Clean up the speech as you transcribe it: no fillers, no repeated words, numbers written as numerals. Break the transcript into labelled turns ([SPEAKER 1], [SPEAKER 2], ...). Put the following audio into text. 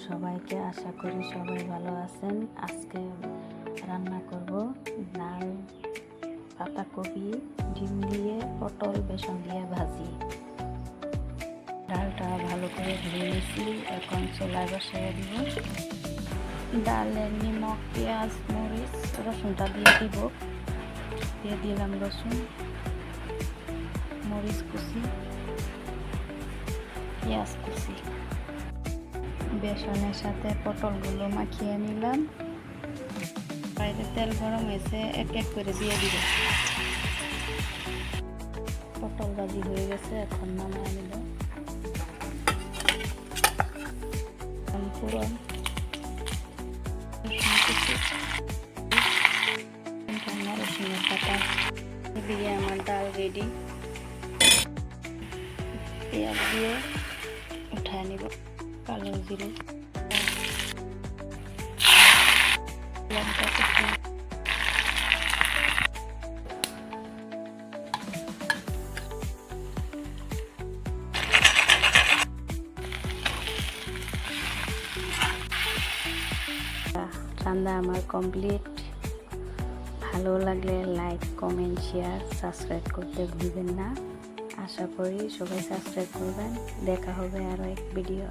[SPEAKER 1] সবাইকে, আশা করি সবাই ভালো আছেন। আজকে রান্না করব ডাল, পাতাকপি, ডিম দিয়ে, পটল, বেসন দিয়ে ভাজি। ডালটা ভালো করে ধুয়ে নিয়েছি, এখন চুলায় বসিয়ে দিব। ডালে নিমক, পেঁয়াজ, মরিচ, রসুনটা দিয়ে দিব। দিয়ে দিলাম রসুন, মরিচ কুচি, পেঁয়াজ কুচি। বেসনের সাথে পটলগুলো মাখিয়ে নিলাম। বাইরে তেল গরম হয়েছে, এক এক করে দিয়ে দিব। পটল ভাজি হয়ে গেছে, এখন নামিয়ে নিব। পুরন রসুনের পাতা দিয়ে আমার ডাল রেডি। পেঁয়াজ দিয়ে উঠায় নিব। কালো জিরে, লঙ্কা কুচি, রান্না আমার কমপ্লিট। ভালো লাগলে লাইক, কমেন্ট, শেয়ার, সাবস্ক্রাইব করতে ভুলবেন না। আশা করি সবাই সাবস্ক্রাইব করবেন। দেখা হবে আরও এক ভিডিও।